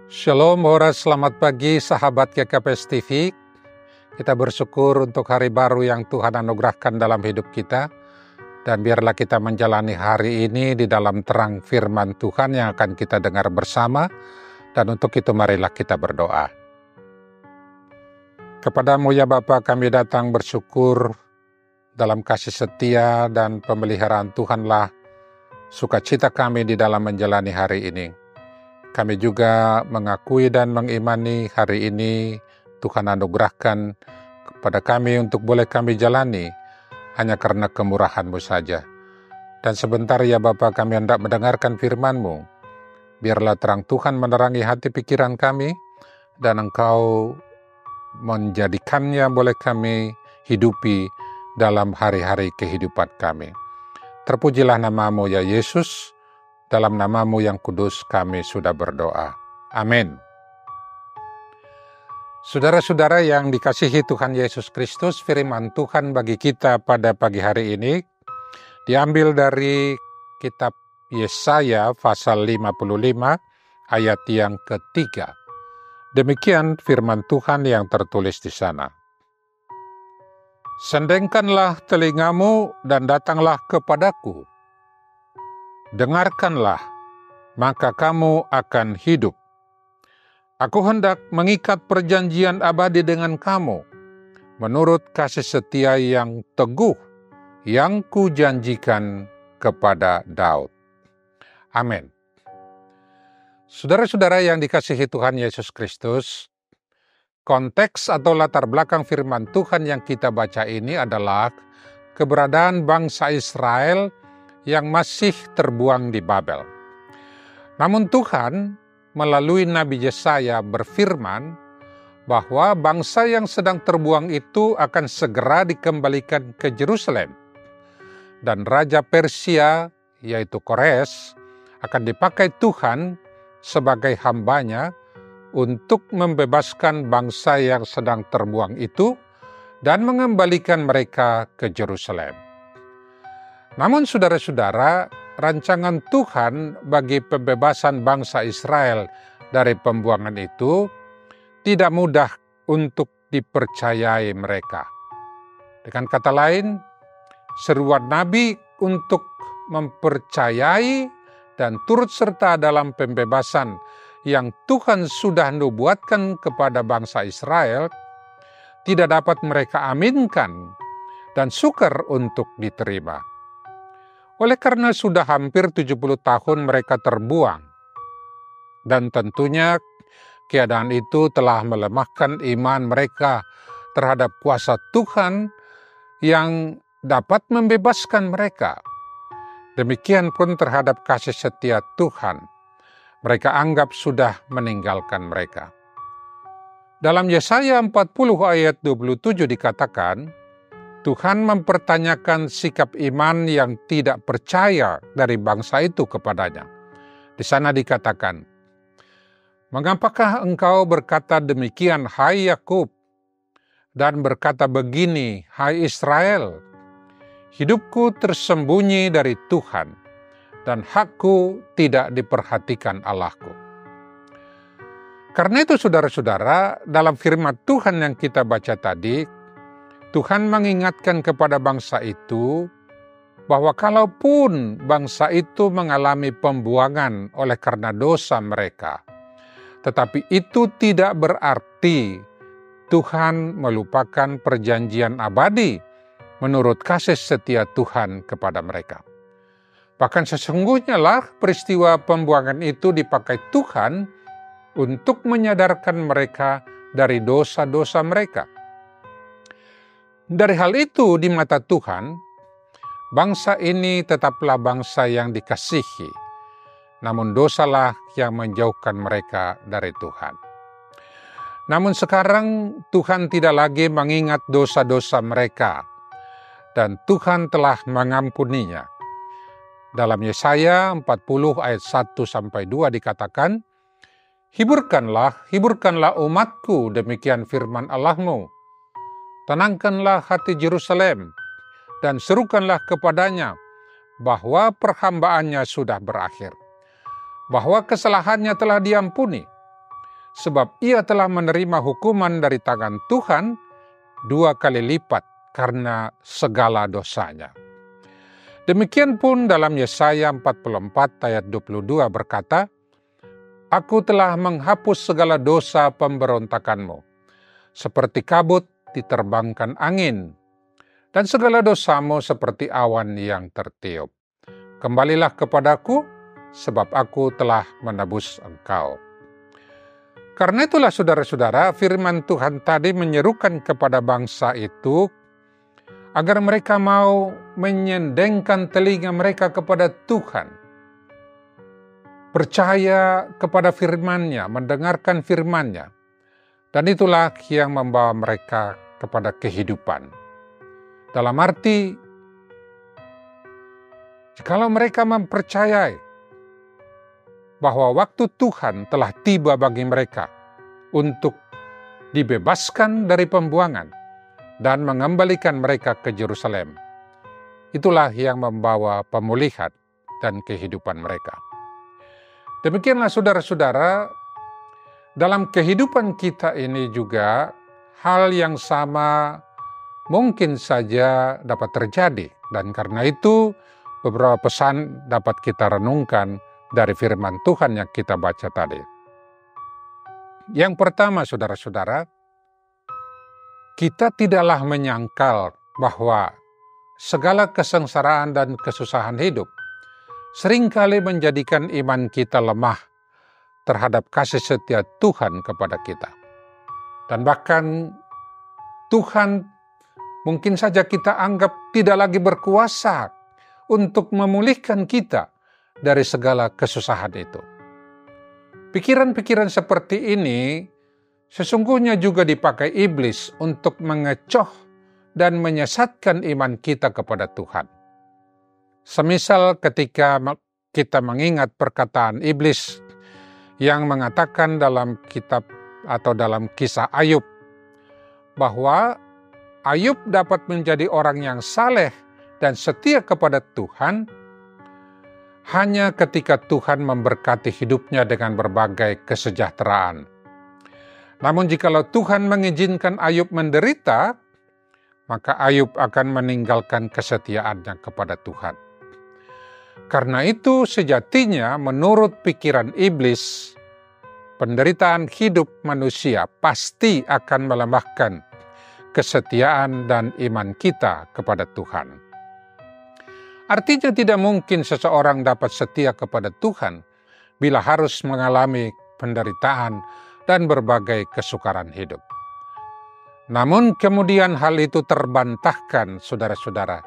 Shalom, Horas, selamat pagi sahabat GKPS TV. Kita bersyukur untuk hari baru yang Tuhan anugerahkan dalam hidup kita. Dan biarlah kita menjalani hari ini di dalam terang firman Tuhan yang akan kita dengar bersama. Dan untuk itu marilah kita berdoa. Kepadamu ya Bapa kami datang bersyukur dalam kasih setia dan pemeliharaan Tuhanlah sukacita kami di dalam menjalani hari ini. Kami juga mengakui dan mengimani hari ini Tuhan anugerahkan kepada kami untuk boleh kami jalani hanya karena kemurahan-Mu saja. Dan sebentar ya Bapa kami hendak mendengarkan firman-Mu. Biarlah terang Tuhan menerangi hati pikiran kami dan Engkau menjadikannya boleh kami hidupi dalam hari-hari kehidupan kami. Terpujilah nama-Mu ya Yesus. Dalam nama-Mu yang kudus kami sudah berdoa. Amin. Saudara-saudara yang dikasihi Tuhan Yesus Kristus, firman Tuhan bagi kita pada pagi hari ini diambil dari kitab Yesaya pasal 55 ayat yang ketiga. Demikian firman Tuhan yang tertulis di sana. Sendengkanlah telingamu dan datanglah kepadaku. Dengarkanlah, maka kamu akan hidup. Aku hendak mengikat perjanjian abadi dengan kamu, menurut kasih setia yang teguh, yang kujanjikan kepada Daud. Amin. Saudara-saudara yang dikasihi Tuhan Yesus Kristus, konteks atau latar belakang firman Tuhan yang kita baca ini adalah keberadaan bangsa Israel yang masih terbuang di Babel. Namun Tuhan melalui Nabi Yesaya berfirman bahwa bangsa yang sedang terbuang itu akan segera dikembalikan ke Yerusalem. Dan Raja Persia, yaitu Kores, akan dipakai Tuhan sebagai hambanya untuk membebaskan bangsa yang sedang terbuang itu dan mengembalikan mereka ke Yerusalem. Namun saudara-saudara, rancangan Tuhan bagi pembebasan bangsa Israel dari pembuangan itu tidak mudah untuk dipercayai mereka. Dengan kata lain, seruan Nabi untuk mempercayai dan turut serta dalam pembebasan yang Tuhan sudah nubuatkan kepada bangsa Israel tidak dapat mereka aminkan dan sukar untuk diterima. Oleh karena sudah hampir 70 tahun mereka terbuang. Dan tentunya keadaan itu telah melemahkan iman mereka terhadap kuasa Tuhan yang dapat membebaskan mereka. Demikian pun terhadap kasih setia Tuhan. Mereka anggap sudah meninggalkan mereka. Dalam Yesaya 40 ayat 27 dikatakan, Tuhan mempertanyakan sikap iman yang tidak percaya dari bangsa itu kepadanya. Di sana dikatakan, "Mengapakah engkau berkata demikian, hai Yakub, dan berkata begini, hai Israel? Hidupku tersembunyi dari Tuhan, dan hakku tidak diperhatikan Allahku." Karena itu saudara-saudara, dalam firman Tuhan yang kita baca tadi, Tuhan mengingatkan kepada bangsa itu bahwa kalaupun bangsa itu mengalami pembuangan oleh karena dosa mereka, tetapi itu tidak berarti Tuhan melupakan perjanjian abadi menurut kasih setia Tuhan kepada mereka. Bahkan sesungguhnya lah peristiwa pembuangan itu dipakai Tuhan untuk menyadarkan mereka dari dosa-dosa mereka. Dari hal itu di mata Tuhan, bangsa ini tetaplah bangsa yang dikasihi, namun dosalah yang menjauhkan mereka dari Tuhan. Namun sekarang Tuhan tidak lagi mengingat dosa-dosa mereka, dan Tuhan telah mengampuninya. Dalam Yesaya 40 ayat 1-2 dikatakan, Hiburkanlah umatku, demikian firman Allahmu. Tenangkanlah hati Yerusalem, dan serukanlah kepadanya bahwa perhambaannya sudah berakhir, bahwa kesalahannya telah diampuni, sebab ia telah menerima hukuman dari tangan Tuhan 2 kali lipat karena segala dosanya. Demikian pun dalam Yesaya 44 ayat 22 berkata, Aku telah menghapus segala dosa pemberontakanmu, seperti kabut diterbangkan angin, dan segala dosamu seperti awan yang tertiup. Kembalilah kepadaku, sebab aku telah menebus engkau. Karena itulah saudara-saudara, firman Tuhan tadi menyerukan kepada bangsa itu agar mereka mau menyendengkan telinga mereka kepada Tuhan. Percaya kepada firman-Nya, mendengarkan firman-Nya. Dan itulah yang membawa mereka kepada kehidupan. Dalam arti, kalau mereka mempercayai bahwa waktu Tuhan telah tiba bagi mereka untuk dibebaskan dari pembuangan dan mengembalikan mereka ke Yerusalem. Itulah yang membawa pemulihan dan kehidupan mereka. Demikianlah saudara-saudara, dalam kehidupan kita ini juga hal yang sama mungkin saja dapat terjadi. Dan karena itu beberapa pesan dapat kita renungkan dari firman Tuhan yang kita baca tadi. Yang pertama saudara-saudara, kita tidaklah menyangkal bahwa segala kesengsaraan dan kesusahan hidup seringkali menjadikan iman kita lemah terhadap kasih setia Tuhan kepada kita. Dan bahkan Tuhan mungkin saja kita anggap tidak lagi berkuasa untuk memulihkan kita dari segala kesusahan itu. Pikiran-pikiran seperti ini sesungguhnya juga dipakai iblis untuk mengecoh dan menyesatkan iman kita kepada Tuhan. Semisal ketika kita mengingat perkataan iblis yang mengatakan dalam kitab atau dalam kisah Ayub, bahwa Ayub dapat menjadi orang yang saleh dan setia kepada Tuhan hanya ketika Tuhan memberkati hidupnya dengan berbagai kesejahteraan. Namun jikalau Tuhan mengizinkan Ayub menderita, maka Ayub akan meninggalkan kesetiaannya kepada Tuhan. Karena itu sejatinya menurut pikiran iblis, penderitaan hidup manusia pasti akan melemahkan kesetiaan dan iman kita kepada Tuhan. Artinya tidak mungkin seseorang dapat setia kepada Tuhan bila harus mengalami penderitaan dan berbagai kesukaran hidup. Namun kemudian hal itu terbantahkan saudara-saudara.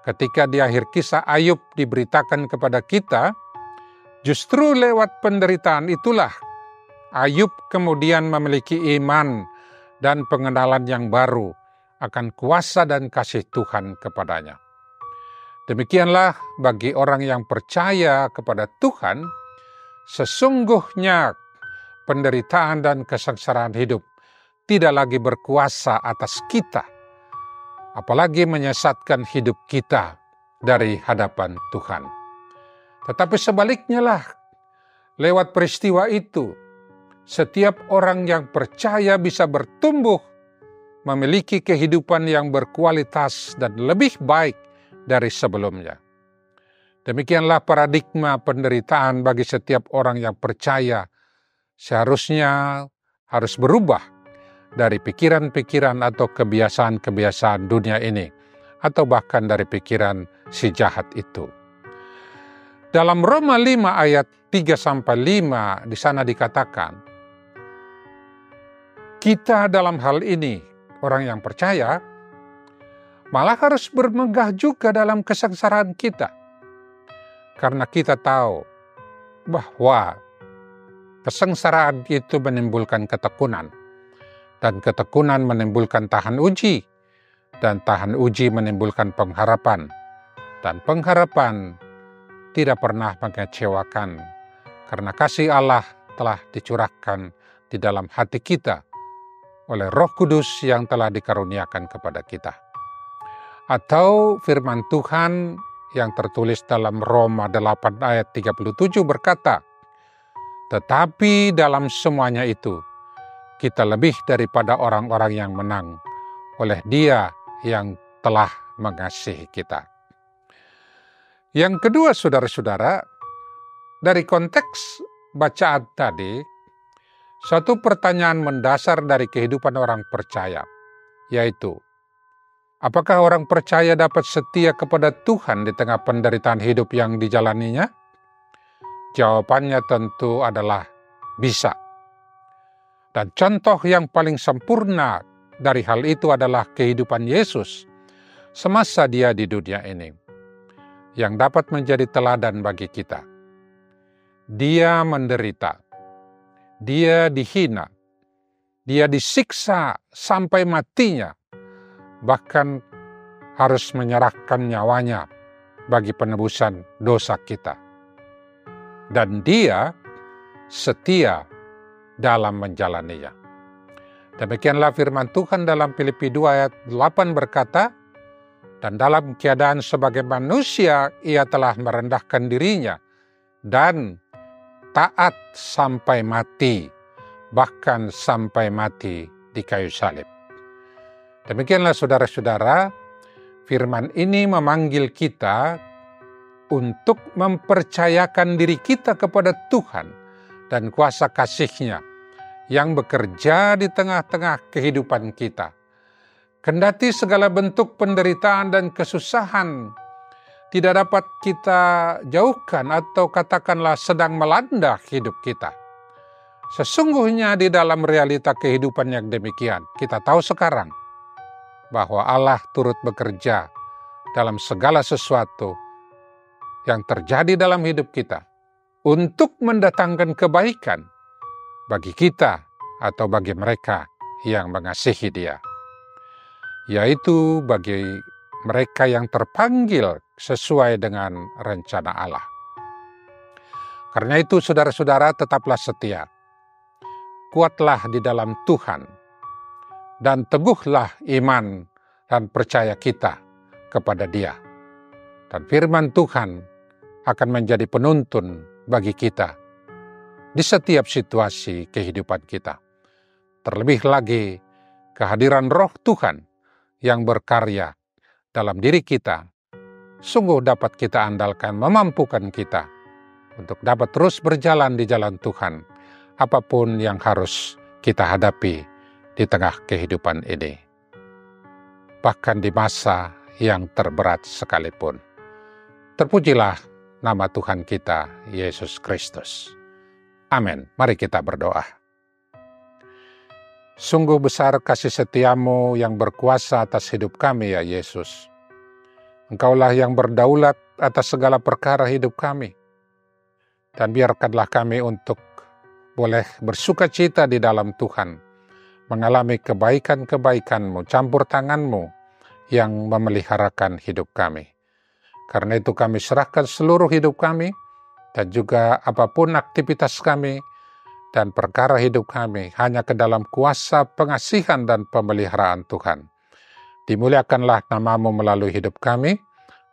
Ketika di akhir kisah Ayub diberitakan kepada kita, justru lewat penderitaan itulah Ayub kemudian memiliki iman dan pengenalan yang baru akan kuasa dan kasih Tuhan kepadanya. Demikianlah bagi orang yang percaya kepada Tuhan, sesungguhnya penderitaan dan kesengsaraan hidup tidak lagi berkuasa atas kita, apalagi menyesatkan hidup kita dari hadapan Tuhan. Tetapi sebaliknya lah, lewat peristiwa itu, setiap orang yang percaya bisa bertumbuh, memiliki kehidupan yang berkualitas dan lebih baik dari sebelumnya. Demikianlah paradigma penderitaan bagi setiap orang yang percaya seharusnya harus berubah dari pikiran-pikiran atau kebiasaan-kebiasaan dunia ini, atau bahkan dari pikiran si jahat itu. Dalam Roma 5 ayat 3-5 di sana dikatakan, kita dalam hal ini, orang yang percaya, malah harus bermegah juga dalam kesengsaraan kita. Karena kita tahu bahwa kesengsaraan itu menimbulkan ketekunan. Dan ketekunan menimbulkan tahan uji. Dan tahan uji menimbulkan pengharapan. Dan pengharapan tidak pernah mengecewakan. Karena kasih Allah telah dicurahkan di dalam hati kita oleh Roh Kudus yang telah dikaruniakan kepada kita. Atau firman Tuhan yang tertulis dalam Roma 8 ayat 37 berkata, Tetapi dalam semuanya itu, kita lebih daripada orang-orang yang menang oleh Dia yang telah mengasihi kita. Yang kedua, saudara-saudara, dari konteks bacaan tadi, satu pertanyaan mendasar dari kehidupan orang percaya, yaitu, apakah orang percaya dapat setia kepada Tuhan di tengah penderitaan hidup yang dijalaninya? Jawabannya tentu adalah bisa. Dan contoh yang paling sempurna dari hal itu adalah kehidupan Yesus semasa Dia di dunia ini, yang dapat menjadi teladan bagi kita. Dia menderita, Dia dihina, Dia disiksa sampai matinya, bahkan harus menyerahkan nyawanya bagi penebusan dosa kita. Dan Dia setia dalam menjalaninya. Demikianlah firman Tuhan dalam Filipi 2 ayat 8 berkata, dan dalam keadaan sebagai manusia ia telah merendahkan dirinya dan taat sampai mati, bahkan sampai mati di kayu salib. Demikianlah saudara-saudara, firman ini memanggil kita untuk mempercayakan diri kita kepada Tuhan dan kuasa kasih-Nya yang bekerja di tengah-tengah kehidupan kita. Kendati segala bentuk penderitaan dan kesusahan tidak dapat kita jauhkan atau katakanlah sedang melanda hidup kita. Sesungguhnya di dalam realita kehidupan yang demikian, kita tahu sekarang bahwa Allah turut bekerja dalam segala sesuatu yang terjadi dalam hidup kita untuk mendatangkan kebaikan bagi kita atau bagi mereka yang mengasihi Dia, yaitu bagi mereka yang terpanggil sesuai dengan rencana Allah. Karena itu saudara-saudara, tetaplah setia, kuatlah di dalam Tuhan, dan teguhlah iman dan percaya kita kepada Dia. Dan firman Tuhan akan menjadi penuntun bagi kita di setiap situasi kehidupan kita. Terlebih lagi kehadiran Roh Tuhan yang berkarya dalam diri kita sungguh dapat kita andalkan, memampukan kita untuk dapat terus berjalan di jalan Tuhan, apapun yang harus kita hadapi di tengah kehidupan ini, bahkan di masa yang terberat sekalipun. Terpujilah nama Tuhan kita, Yesus Kristus. Amin. Mari kita berdoa. Sungguh besar kasih setiamu yang berkuasa atas hidup kami, ya Yesus. Engkaulah yang berdaulat atas segala perkara hidup kami. Dan biarkanlah kami untuk boleh bersuka cita di dalam Tuhan, mengalami kebaikan-kebaikan-Mu, campur tangan-Mu yang memeliharakan hidup kami. Karena itu kami serahkan seluruh hidup kami, dan juga apapun aktivitas kami, dan perkara hidup kami hanya ke dalam kuasa pengasihan dan pemeliharaan Tuhan. Dimuliakanlah nama-Mu melalui hidup kami,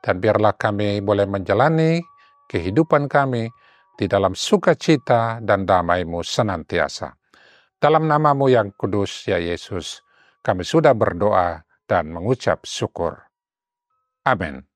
dan biarlah kami boleh menjalani kehidupan kami di dalam sukacita dan damai-Mu senantiasa. Dalam nama-Mu yang kudus, ya Yesus, kami sudah berdoa dan mengucap syukur. Amin.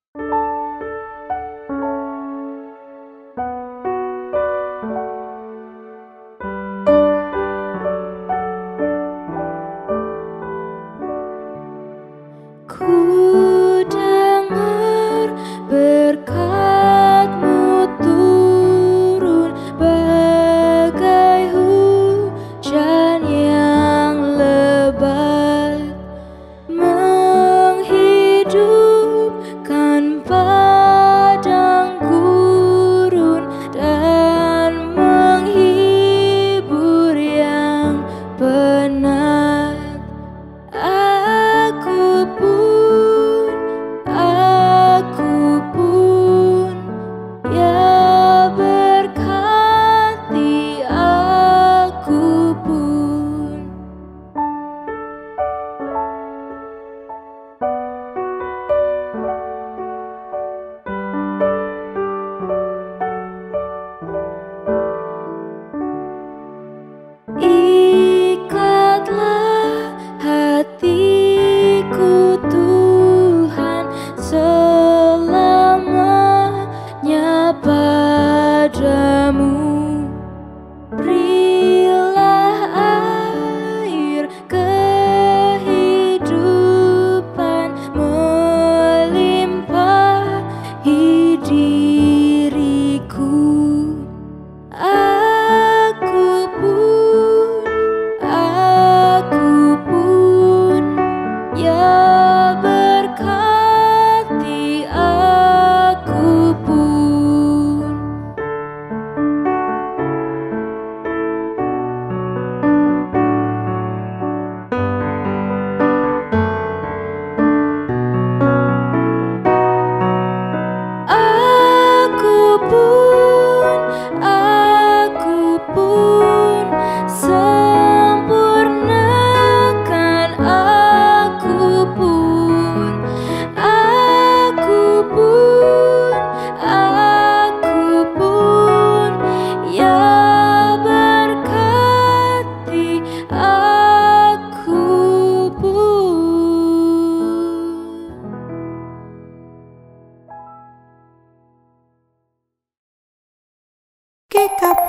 Menghidupkan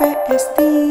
PS3